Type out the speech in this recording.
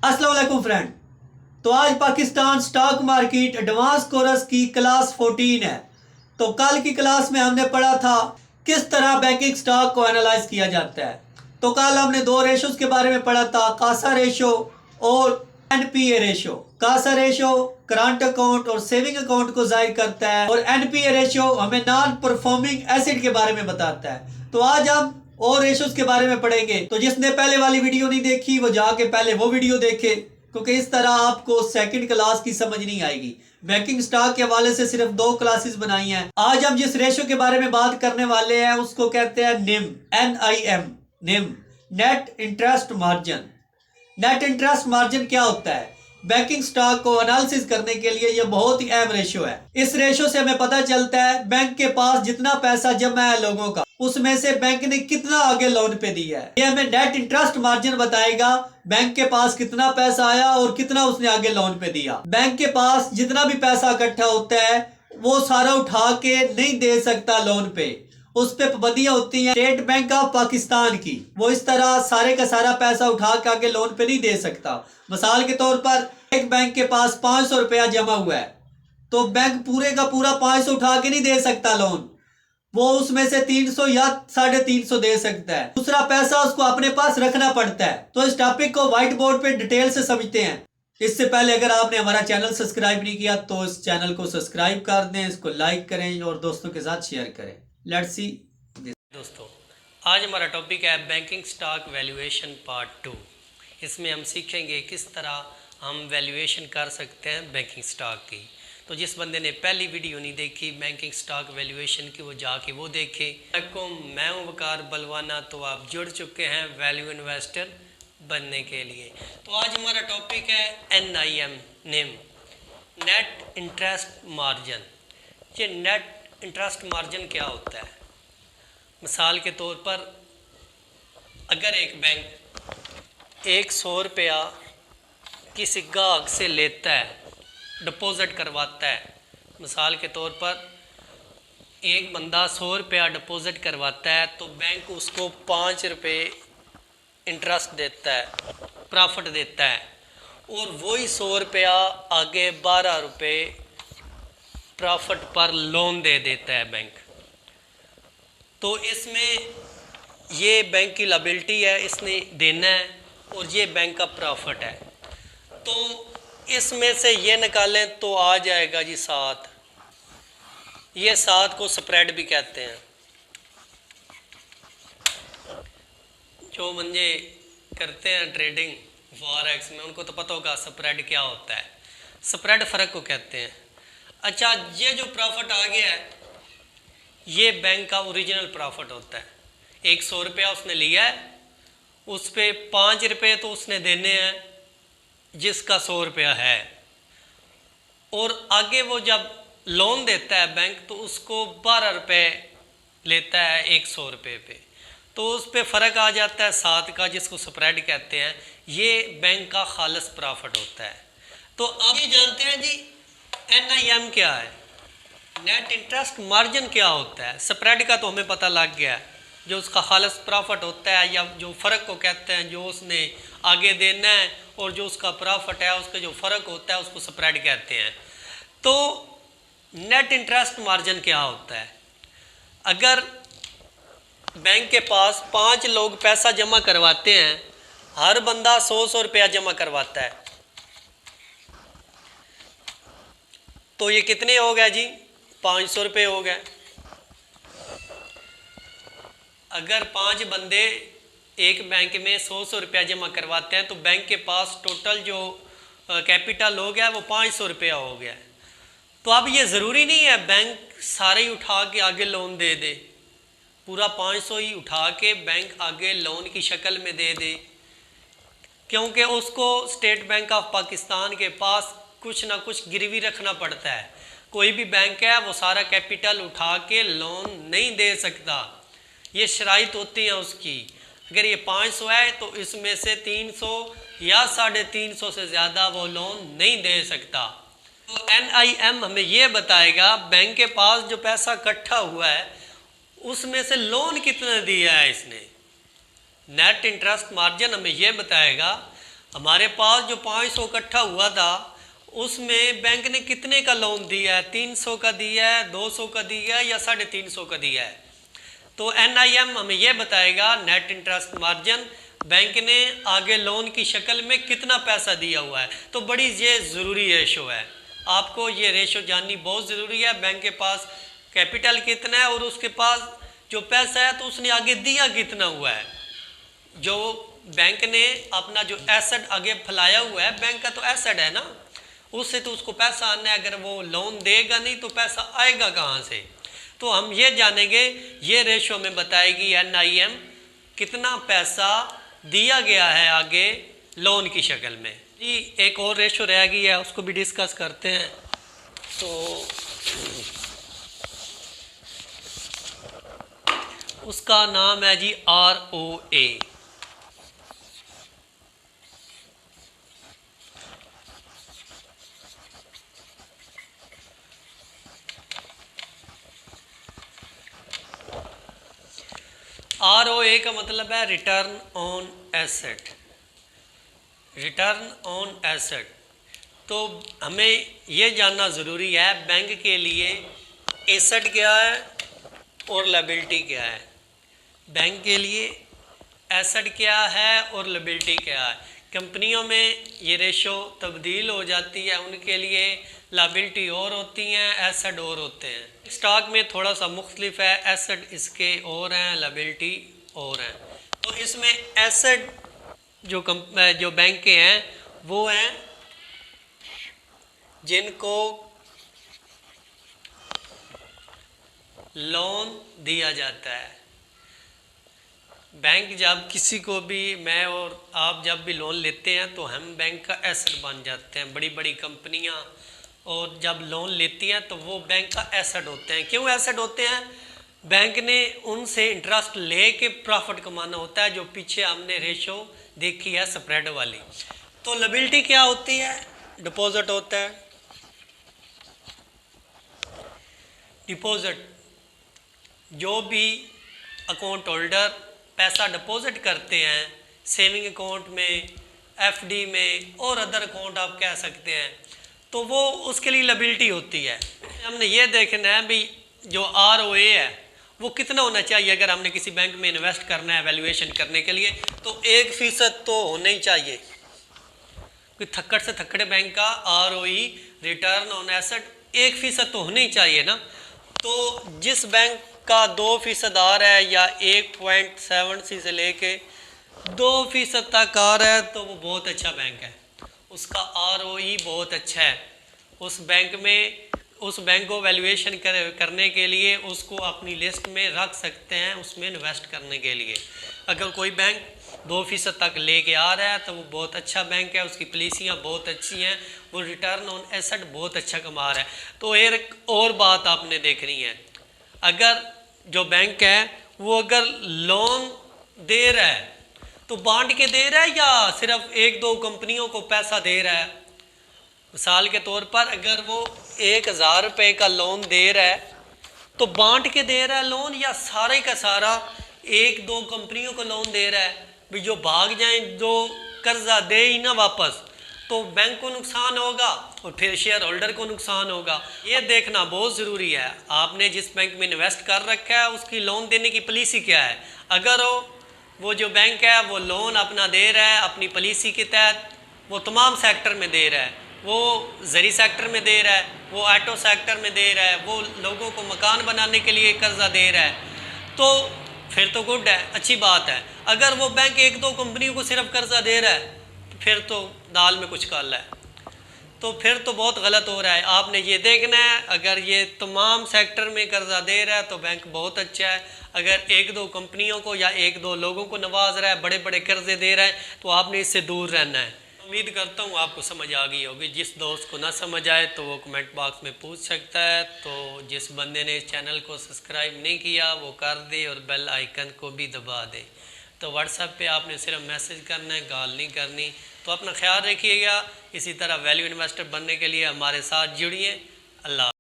अस्सलाम वालेकुम फ्रेंड। तो आज Pakistan stock market advance course की क्लास 14 है। तो कल की क्लास में हमने पढ़ा था किस तरह बैंकिंग स्टॉक को एनालाइज किया जाता है। तो कल हमने दो रेशोज के बारे में पढ़ा था, कासा रेशो और NPA ratio. Kasa ratio current account और सेविंग अकाउंट को जाहिर करता है और एनपीए रेशो हमें नॉन परफॉर्मिंग एसेट के बारे में बताता है। तो आज हम और रेशोज के बारे में पढ़ेंगे। तो जिसने पहले वाली वीडियो नहीं देखी वो जाके पहले वो वीडियो देखे, क्योंकि इस तरह आपको सेकंड क्लास की समझ नहीं आएगी। बैंकिंग स्टॉक के हवाले से सिर्फ 2 क्लासेस बनाई हैं। आज हम जिस रेशो के बारे में बात करने वाले हैं उसको कहते हैं निम, NIM, निम, net interest margin. Net interest margin क्या होता है? बैंकिंग स्टॉक को एनालिसिस करने के लिए यह बहुत ही अहम रेशो है। इस रेशो से हमें पता चलता है बैंक के पास जितना पैसा जमा है लोगों का, उसमें से बैंक ने कितना आगे लोन पे दिया है। ये हमें नेट इंटरेस्ट मार्जिन बताएगा बैंक के पास कितना पैसा आया और कितना उसने आगे लोन पे दिया। बैंक के पास जितना भी पैसा इकट्ठा होता है वो सारा उठा के नहीं दे सकता लोन पे, उस पे पाबंदियां होती हैं स्टेट बैंक ऑफ पाकिस्तान की। वो इस तरह सारे का सारा पैसा उठा के आगे लोन पे नहीं दे सकता। मिसाल के तौर पर एक बैंक के पास 500 रुपया जमा हुआ है, तो बैंक पूरे का पूरा 500 उठा के नहीं दे सकता लोन, वो उसमें से 300 या 350 दे सकता है। दूसरा पैसा उसको अपने पास रखना पड़ता है। तो इस टॉपिक को व्हाइट बोर्ड पे डिटेल से समझते हैं। इससे पहले अगर आपने हमारा चैनल सब्सक्राइब नहीं किया तो इस चैनल को सब्सक्राइब कर दें, इसको लाइक करें और दोस्तों के साथ शेयर करें। Let's see. दोस्तों, आज हमारा टॉपिक है बैंकिंग स्टॉक वैल्यूएशन पार्ट 2। इसमें हम सीखेंगे किस तरह हम वैल्यूएशन कर सकते हैं बैंकिंग स्टॉक की। तो जिस बंदे ने पहली वीडियो नहीं देखी बैंकिंग स्टॉक वैल्यूएशन की, वो जाके वो देखे। मैं हूं वकार बलवाना, तो आप जुड़ चुके हैं वैल्यू इन्वेस्टर बनने के लिए। तो आज हमारा टॉपिक है NIM, निम, नेट इंटरेस्ट मार्जिन। ये नेट इंटरेस्ट मार्जिन क्या होता है? मिसाल के तौर पर अगर एक बैंक 100 रुपया किसी गाहक से लेता है, डिपॉजिट करवाता है। मिसाल के तौर पर एक बंदा 100 रुपया डिपॉजिट करवाता है तो बैंक उसको 5 रुपये इंटरेस्ट देता है, प्रॉफिट देता है, और वही 100 रुपया आगे 12 रुपये प्रॉफिट पर लोन दे देता है बैंक। तो इसमें ये बैंक की लायबिलिटी है, इसने देना है, और ये बैंक का प्रॉफिट है। तो इसमें से ये निकालें तो आ जाएगा जी 7। ये 7 को स्प्रेड भी कहते हैं। जो बंदे करते हैं ट्रेडिंग फॉरेक्स में उनको तो पता होगा स्प्रेड क्या होता है। स्प्रेड फ़र्क को कहते हैं। अच्छा, ये जो प्रॉफिट आ गया है ये बैंक का ओरिजिनल प्रॉफिट होता है। 100 रुपया उसने लिया है, उस पर 5 रुपये तो उसने देने हैं जिसका 100 रुपया है, और आगे वो जब लोन देता है बैंक तो उसको 12 रुपये लेता है 100 रुपये पे। तो उस पर फ़र्क आ जाता है 7 का, जिसको स्प्रेड कहते हैं। ये बैंक का खालिस प्रॉफिट होता है। तो अब ये जानते हैं जी NIM क्या है, नेट इंटरेस्ट मार्जिन क्या होता है। स्प्रेड का तो हमें पता लग गया है, जो उसका खालिस प्रॉफिट होता है, या जो फ़र्क को कहते हैं, जो उसने आगे देना है और जो उसका प्रॉफिट है उसका जो फ़र्क होता है उसको स्प्रेड कहते हैं। तो नेट इंटरेस्ट मार्जिन क्या होता है? अगर बैंक के पास 5 लोग पैसा जमा करवाते हैं, हर बंदा 100 रुपया जमा करवाता है, तो ये कितने हो गए जी? 500 रुपये हो गए। अगर 5 बंदे एक बैंक में 100 रुपया जमा करवाते हैं तो बैंक के पास टोटल जो कैपिटल हो गया वो 500 रुपया हो गया। तो अब ये ज़रूरी नहीं है बैंक सारे ही उठा के आगे लोन दे दे, पूरा 500 ही उठा के बैंक आगे लोन की शक्ल में दे दे, क्योंकि उसको स्टेट बैंक ऑफ पाकिस्तान के पास कुछ ना कुछ गिरवी रखना पड़ता है। कोई भी बैंक है वो सारा कैपिटल उठा के लोन नहीं दे सकता, ये शराइत होती है उसकी। अगर ये 500 है तो इसमें से 300 या 350 से ज़्यादा वो लोन नहीं दे सकता। तो NIM हमें ये बताएगा बैंक के पास जो पैसा इकट्ठा हुआ है उसमें से लोन कितना दिया है इसने। नेट इंटरेस्ट मार्जिन हमें यह बताएगा हमारे पास जो 500 इकट्ठा हुआ था उसमें बैंक ने कितने का लोन दिया है, 300 का दिया है, 200 का दिया है या 350 का दिया है। तो NIM हमें यह बताएगा नेट इंटरेस्ट मार्जिन बैंक ने आगे लोन की शक्ल में कितना पैसा दिया हुआ है। तो बड़ी ये ज़रूरी रेशो है, आपको ये रेशो जाननी बहुत ज़रूरी है। बैंक के पास कैपिटल कितना है और उसके पास जो पैसा है तो उसने आगे दिया कितना हुआ है। जो बैंक ने अपना जो एसेट आगे फैलाया हुआ है, बैंक का तो एसेट है ना, उससे तो उसको पैसा आना है। अगर वो लोन देगा नहीं तो पैसा आएगा कहाँ से। तो हम ये जानेंगे, ये रेशो में बताएगी NIM कितना पैसा दिया गया है आगे लोन की शक्ल में। जी एक और रेशो रह गई है, उसको भी डिस्कस करते हैं। तो उसका नाम है जी ROA। ROA का मतलब है return on asset, return on asset. तो हमें यह जानना ज़रूरी है बैंक के लिए एसेट क्या है और लायबिलिटी क्या है। बैंक के लिए एसेट क्या है और लायबिलिटी क्या है। कंपनियों में ये रेशो तब्दील हो जाती है, उनके लिए लायबिलिटी और होती हैं, एसेट और होते हैं। स्टॉक में थोड़ा सा मुख्तलिफ है, एसेट इसके और हैं, लायबिलिटी और हैं। तो इसमें एसेट जो बैंक के हैं वो हैं जिनको लोन दिया जाता है। बैंक जब किसी को भी, मैं और आप जब भी लोन लेते हैं तो हम बैंक का एसेट बन जाते हैं। बड़ी बड़ी कंपनियां और जब लोन लेती हैं तो वो बैंक का एसेट होते हैं। क्यों एसेट होते हैं? बैंक ने उनसे इंटरेस्ट ले के प्रॉफिट कमाना होता है, जो पीछे हमने रेशो देखी है स्प्रेड वाली। तो लायबिलिटी क्या होती है? डिपॉजिट होता है। डिपॉजिट, जो भी अकाउंट होल्डर पैसा डिपॉजिट करते हैं सेविंग अकाउंट में, FD में और अदर अकाउंट आप कह सकते हैं, तो वो उसके लिए लायबिलिटी होती है। हमने ये देखना है भी जो ROA है वो कितना होना चाहिए। अगर हमने किसी बैंक में इन्वेस्ट करना है वैल्यूएशन करने के लिए तो 1% तो होना ही चाहिए। कोई थक्कड़ से थक्कड़े बैंक का ROE रिटर्न ऑन एसेट 1% तो होना ही चाहिए ना। तो जिस बैंक का 2% आ रहा है या 1.7 से लेके 2% तक आ रहा है तो वो बहुत अच्छा बैंक है, उसका ROE बहुत अच्छा है। उस बैंक को वैल्यूएशन करने के लिए उसको अपनी लिस्ट में रख सकते हैं, उसमें इन्वेस्ट करने के लिए। अगर कोई बैंक 2% तक लेके आ रहा है तो वो बहुत अच्छा बैंक है, उसकी पॉलिसियाँ बहुत अच्छी हैं, वो रिटर्न ऑन एसेट बहुत अच्छा कमा रहा है। तो एक और बात आपने देखनी है, अगर जो बैंक है वो अगर लोन दे रहा है तो बांट के दे रहा है या सिर्फ 1-2 कंपनियों को पैसा दे रहा है। मिसाल के तौर पर अगर वो 1000 रुपये का लोन दे रहा है तो बांट के दे रहा है लोन, या सारे का सारा 1-2 कंपनियों को लोन दे रहा है भी जो भाग जाएं, जो कर्जा दे ही ना वापस, तो बैंक को नुकसान होगा और फिर शेयर होल्डर को नुकसान होगा। ये देखना बहुत ज़रूरी है। आपने जिस बैंक में इन्वेस्ट कर रखा है उसकी लोन देने की पॉलिसी क्या है। अगर वो जो बैंक है वो लोन अपना दे रहा है अपनी पॉलिसी के तहत, वो तमाम सेक्टर में दे रहा है, वो ज़री सेक्टर में दे रहा है, वो ऑटो सेक्टर में दे रहा है, वो लोगों को मकान बनाने के लिए कर्जा दे रहा है, तो फिर तो गुड है, अच्छी बात है। अगर वो बैंक 1-2 कंपनियों को सिर्फ कर्जा दे रहा है तो फिर तो दाल में कुछ काला है, तो फिर तो बहुत गलत हो रहा है। आपने ये देखना है, अगर ये तमाम सेक्टर में कर्जा दे रहा है तो बैंक बहुत अच्छा है। अगर 1-2 कंपनियों को या 1-2 लोगों को नवाज रहा है, बड़े बड़े कर्जे दे रहा है, तो आपने इससे दूर रहना है। उम्मीद करता हूँ आपको समझ आ गई होगी। जिस दोस्त को ना समझ आए तो वो कमेंट बॉक्स में पूछ सकता है। तो जिस बंदे ने इस चैनल को सब्सक्राइब नहीं किया वो कर दे और बेल आइकन को भी दबा दे। तो व्हाट्सएप पे आपने सिर्फ मैसेज करना है, कॉल नहीं करनी। तो अपना ख्याल रखिएगा। इसी तरह वैल्यू इन्वेस्टर बनने के लिए हमारे साथ जुड़िए। अल्लाह।